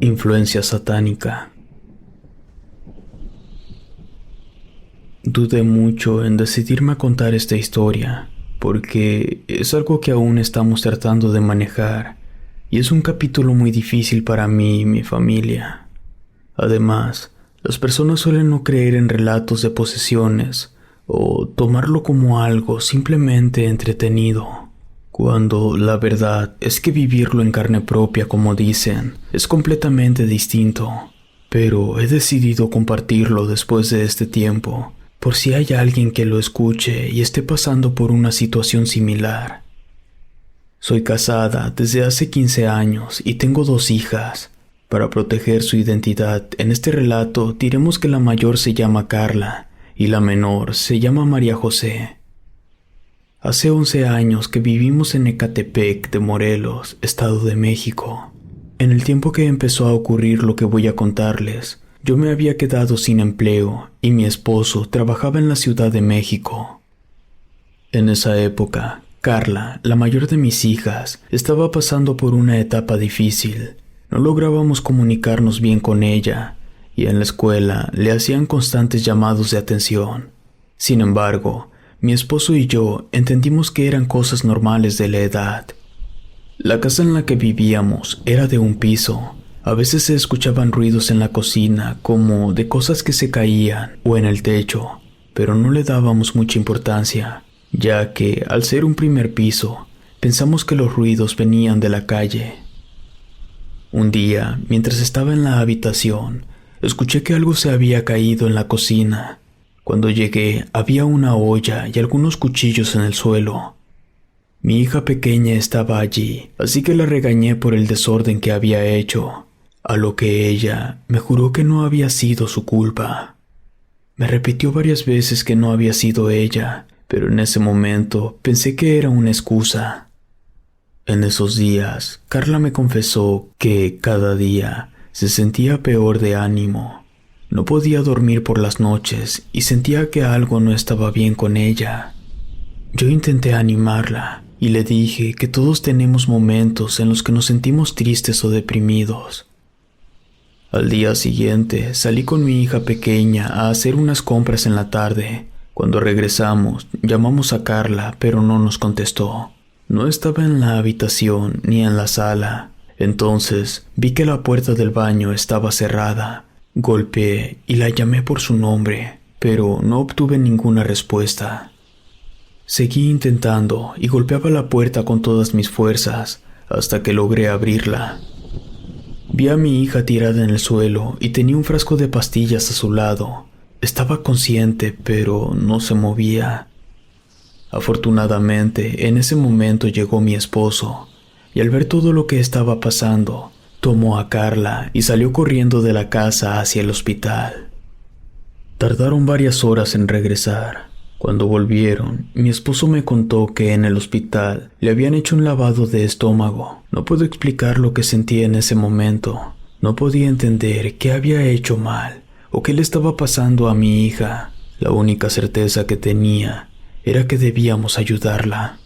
Influencia satánica. Dudé mucho en decidirme a contar esta historia, porque es algo que aún estamos tratando de manejar, y es un capítulo muy difícil para mí y mi familia. Además, las personas suelen no creer en relatos de posesiones, o tomarlo como algo simplemente entretenido, cuando la verdad es que vivirlo en carne propia, como dicen, es completamente distinto. Pero he decidido compartirlo después de este tiempo, por si hay alguien que lo escuche y esté pasando por una situación similar. Soy casada desde hace 15 años y tengo 2 hijas. Para proteger su identidad, en este relato diremos que la mayor se llama Carla y la menor se llama María José. Hace 11 años que vivimos en Ecatepec de Morelos, Estado de México. En el tiempo que empezó a ocurrir lo que voy a contarles, yo me había quedado sin empleo y mi esposo trabajaba en la Ciudad de México. En esa época, Carla, la mayor de mis hijas, estaba pasando por una etapa difícil. No lográbamos comunicarnos bien con ella y en la escuela le hacían constantes llamados de atención. Sin embargo, mi esposo y yo entendimos que eran cosas normales de la edad. La casa en la que vivíamos era de un piso. A veces se escuchaban ruidos en la cocina, como de cosas que se caían, o en el techo, pero no le dábamos mucha importancia, ya que, al ser un primer piso, pensamos que los ruidos venían de la calle. Un día, mientras estaba en la habitación, escuché que algo se había caído en la cocina. Cuando llegué, había una olla y algunos cuchillos en el suelo. Mi hija pequeña estaba allí, así que la regañé por el desorden que había hecho, a lo que ella me juró que no había sido su culpa. Me repitió varias veces que no había sido ella, pero en ese momento pensé que era una excusa. En esos días, Carla me confesó que cada día se sentía peor de ánimo. No podía dormir por las noches y sentía que algo no estaba bien con ella. Yo intenté animarla y le dije que todos tenemos momentos en los que nos sentimos tristes o deprimidos. Al día siguiente salí con mi hija pequeña a hacer unas compras en la tarde. Cuando regresamos, llamamos a Carla, pero no nos contestó. No estaba en la habitación ni en la sala. Entonces vi que la puerta del baño estaba cerrada. Golpeé y la llamé por su nombre, pero no obtuve ninguna respuesta. Seguí intentando y golpeaba la puerta con todas mis fuerzas hasta que logré abrirla. Vi a mi hija tirada en el suelo y tenía un frasco de pastillas a su lado. Estaba consciente, pero no se movía. Afortunadamente, en ese momento llegó mi esposo, y al ver todo lo que estaba pasando, tomó a Carla y salió corriendo de la casa hacia el hospital. Tardaron varias horas en regresar. Cuando volvieron, mi esposo me contó que en el hospital le habían hecho un lavado de estómago. No puedo explicar lo que sentía en ese momento. No podía entender qué había hecho mal o qué le estaba pasando a mi hija. La única certeza que tenía era que debíamos ayudarla.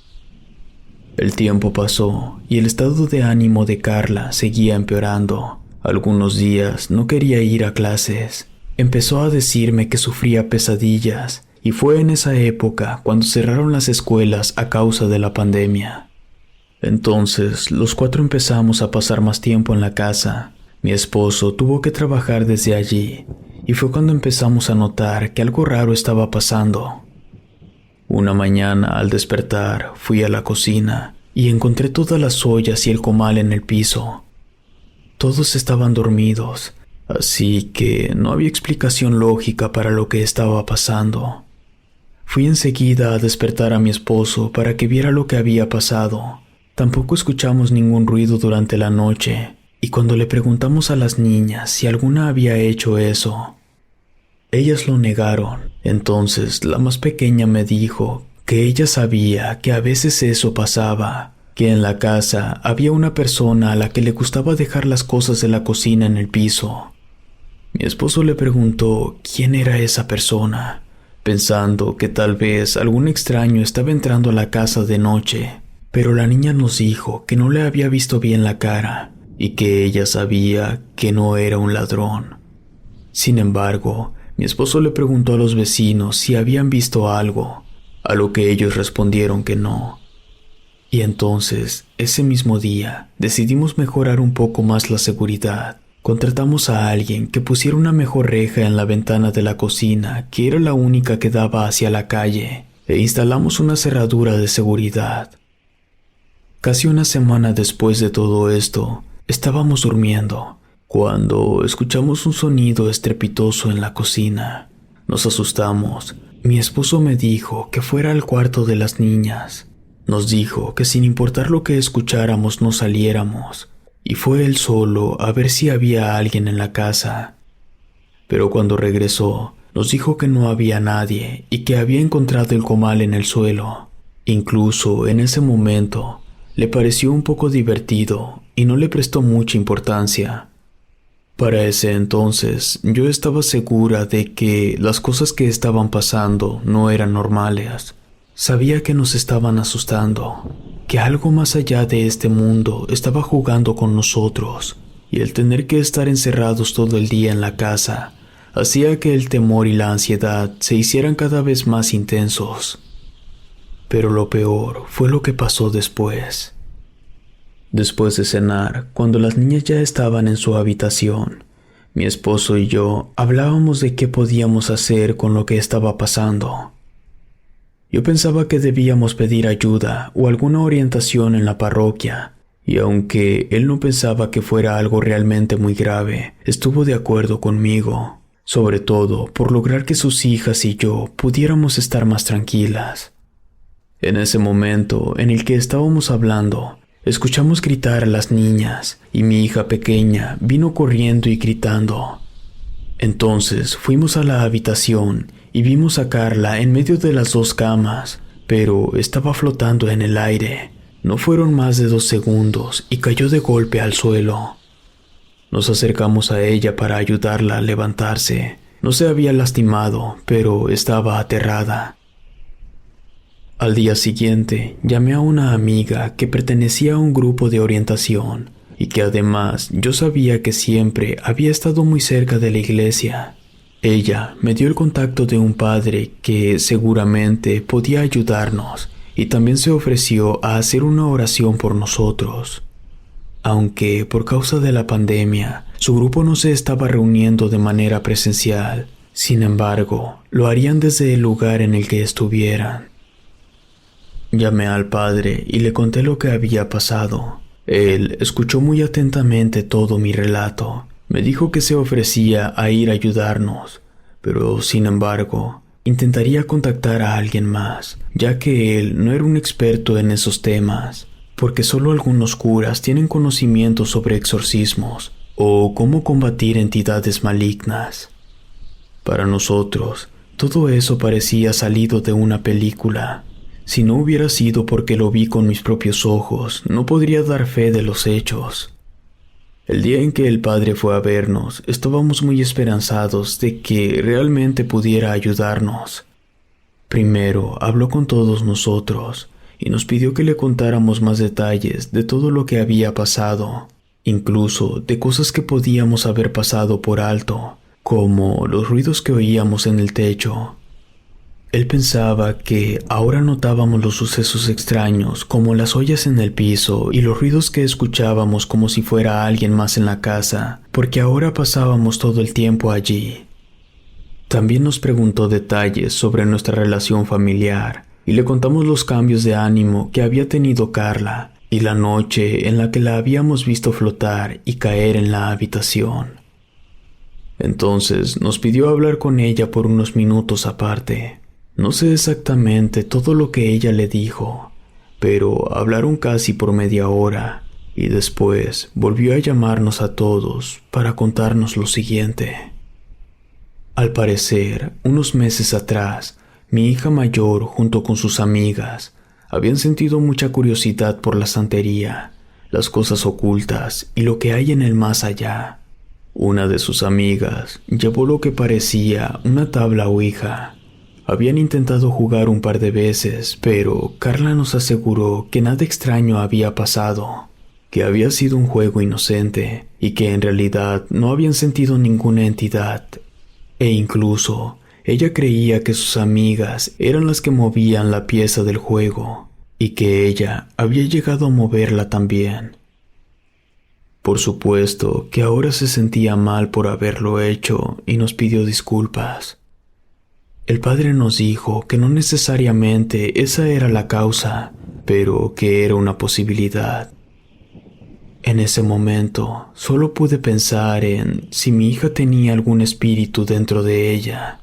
El tiempo pasó y el estado de ánimo de Carla seguía empeorando. Algunos días no quería ir a clases. Empezó a decirme que sufría pesadillas y fue en esa época cuando cerraron las escuelas a causa de la pandemia. Entonces, los 4 empezamos a pasar más tiempo en la casa. Mi esposo tuvo que trabajar desde allí y fue cuando empezamos a notar que algo raro estaba pasando. Una mañana, al despertar, fui a la cocina y encontré todas las ollas y el comal en el piso. Todos estaban dormidos, así que no había explicación lógica para lo que estaba pasando. Fui enseguida a despertar a mi esposo para que viera lo que había pasado. Tampoco escuchamos ningún ruido durante la noche, y cuando le preguntamos a las niñas si alguna había hecho eso, ellas lo negaron. Entonces la más pequeña me dijo que ella sabía que a veces eso pasaba, que en la casa había una persona a la que le gustaba dejar las cosas de la cocina en el piso. Mi esposo le preguntó quién era esa persona, pensando que tal vez algún extraño estaba entrando a la casa de noche, pero la niña nos dijo que no le había visto bien la cara, y que ella sabía que no era un ladrón. Sin embargo, mi esposo le preguntó a los vecinos si habían visto algo, a lo que ellos respondieron que no. Y entonces, ese mismo día, decidimos mejorar un poco más la seguridad. Contratamos a alguien que pusiera una mejor reja en la ventana de la cocina, que era la única que daba hacia la calle, e instalamos una cerradura de seguridad. Casi una semana después de todo esto, estábamos durmiendo, cuando escuchamos un sonido estrepitoso en la cocina. Nos asustamos. Mi esposo me dijo que fuera al cuarto de las niñas. Nos dijo que sin importar lo que escucháramos no saliéramos, y fue él solo a ver si había alguien en la casa. Pero cuando regresó, nos dijo que no había nadie y que había encontrado el comal en el suelo. Incluso en ese momento, le pareció un poco divertido y no le prestó mucha importancia. Para ese entonces, yo estaba segura de que las cosas que estaban pasando no eran normales. Sabía que nos estaban asustando, que algo más allá de este mundo estaba jugando con nosotros, y el tener que estar encerrados todo el día en la casa hacía que el temor y la ansiedad se hicieran cada vez más intensos. Pero lo peor fue lo que pasó después. Después de cenar, cuando las niñas ya estaban en su habitación, mi esposo y yo hablábamos de qué podíamos hacer con lo que estaba pasando. Yo pensaba que debíamos pedir ayuda o alguna orientación en la parroquia, y aunque él no pensaba que fuera algo realmente muy grave, estuvo de acuerdo conmigo, sobre todo por lograr que sus hijas y yo pudiéramos estar más tranquilas. En ese momento en el que estábamos hablando, escuchamos gritar a las niñas y mi hija pequeña vino corriendo y gritando. Entonces fuimos a la habitación y vimos a Carla en medio de las dos camas, pero estaba flotando en el aire. No fueron más de 2 segundos y cayó de golpe al suelo. Nos acercamos a ella para ayudarla a levantarse. No se había lastimado, pero estaba aterrada. Al día siguiente, llamé a una amiga que pertenecía a un grupo de orientación y que además yo sabía que siempre había estado muy cerca de la iglesia. Ella me dio el contacto de un padre que seguramente podía ayudarnos y también se ofreció a hacer una oración por nosotros. Aunque por causa de la pandemia, su grupo no se estaba reuniendo de manera presencial, sin embargo, lo harían desde el lugar en el que estuvieran. Llamé al padre y le conté lo que había pasado. Él escuchó muy atentamente todo mi relato. Me dijo que se ofrecía a ir a ayudarnos, pero sin embargo, intentaría contactar a alguien más, ya que él no era un experto en esos temas, porque solo algunos curas tienen conocimiento sobre exorcismos o cómo combatir entidades malignas. Para nosotros, todo eso parecía salido de una película. Si no hubiera sido porque lo vi con mis propios ojos, no podría dar fe de los hechos. El día en que el padre fue a vernos, estábamos muy esperanzados de que realmente pudiera ayudarnos. Primero habló con todos nosotros y nos pidió que le contáramos más detalles de todo lo que había pasado, incluso de cosas que podíamos haber pasado por alto, como los ruidos que oíamos en el techo. Él pensaba que ahora notábamos los sucesos extraños como las ollas en el piso y los ruidos que escuchábamos como si fuera alguien más en la casa, porque ahora pasábamos todo el tiempo allí. También nos preguntó detalles sobre nuestra relación familiar y le contamos los cambios de ánimo que había tenido Carla y la noche en la que la habíamos visto flotar y caer en la habitación. Entonces nos pidió hablar con ella por unos minutos aparte. No sé exactamente todo lo que ella le dijo, pero hablaron casi por media hora y después volvió a llamarnos a todos para contarnos lo siguiente. Al parecer, unos meses atrás, mi hija mayor junto con sus amigas habían sentido mucha curiosidad por la santería, las cosas ocultas y lo que hay en el más allá. Una de sus amigas llevó lo que parecía una tabla ouija. Habían intentado jugar un par de veces, pero Carla nos aseguró que nada extraño había pasado. que había sido un juego inocente y que en realidad no habían sentido ninguna entidad. E incluso ella creía que sus amigas eran las que movían la pieza del juego y que ella había llegado a moverla también. Por supuesto que ahora se sentía mal por haberlo hecho y nos pidió disculpas. El padre nos dijo que no necesariamente esa era la causa, pero que era una posibilidad. En ese momento solo pude pensar en si mi hija tenía algún espíritu dentro de ella.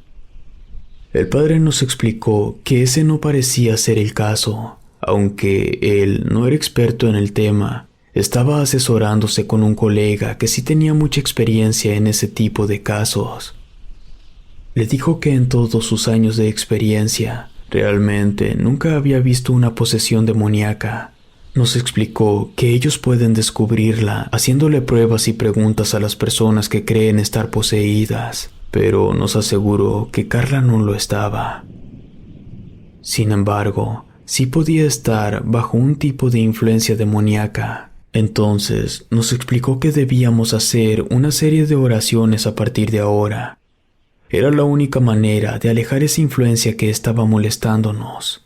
El padre nos explicó que ese no parecía ser el caso, aunque él no era experto en el tema. Estaba asesorándose con un colega que sí tenía mucha experiencia en ese tipo de casos. Le dijo que en todos sus años de experiencia, realmente nunca había visto una posesión demoníaca. Nos explicó que ellos pueden descubrirla haciéndole pruebas y preguntas a las personas que creen estar poseídas, pero nos aseguró que Carla no lo estaba. Sin embargo, sí podía estar bajo un tipo de influencia demoníaca. Entonces nos explicó que debíamos hacer una serie de oraciones a partir de ahora. Era la única manera de alejar esa influencia que estaba molestándonos.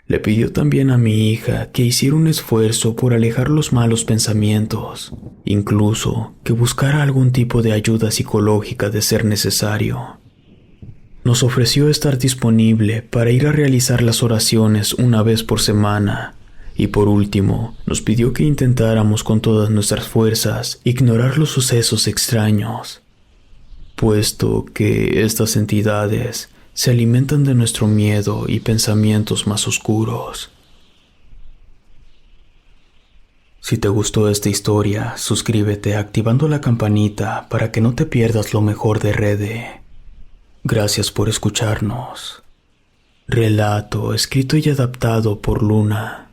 Le pidió también a mi hija que hiciera un esfuerzo por alejar los malos pensamientos, incluso que buscara algún tipo de ayuda psicológica de ser necesario. Nos ofreció estar disponible para ir a realizar las oraciones una vez por semana. Y por último, nos pidió que intentáramos con todas nuestras fuerzas ignorar los sucesos extraños, puesto que estas entidades se alimentan de nuestro miedo y pensamientos más oscuros. Si te gustó esta historia, suscríbete activando la campanita para que no te pierdas lo mejor de Rede. Gracias por escucharnos. Relato escrito y adaptado por Luna.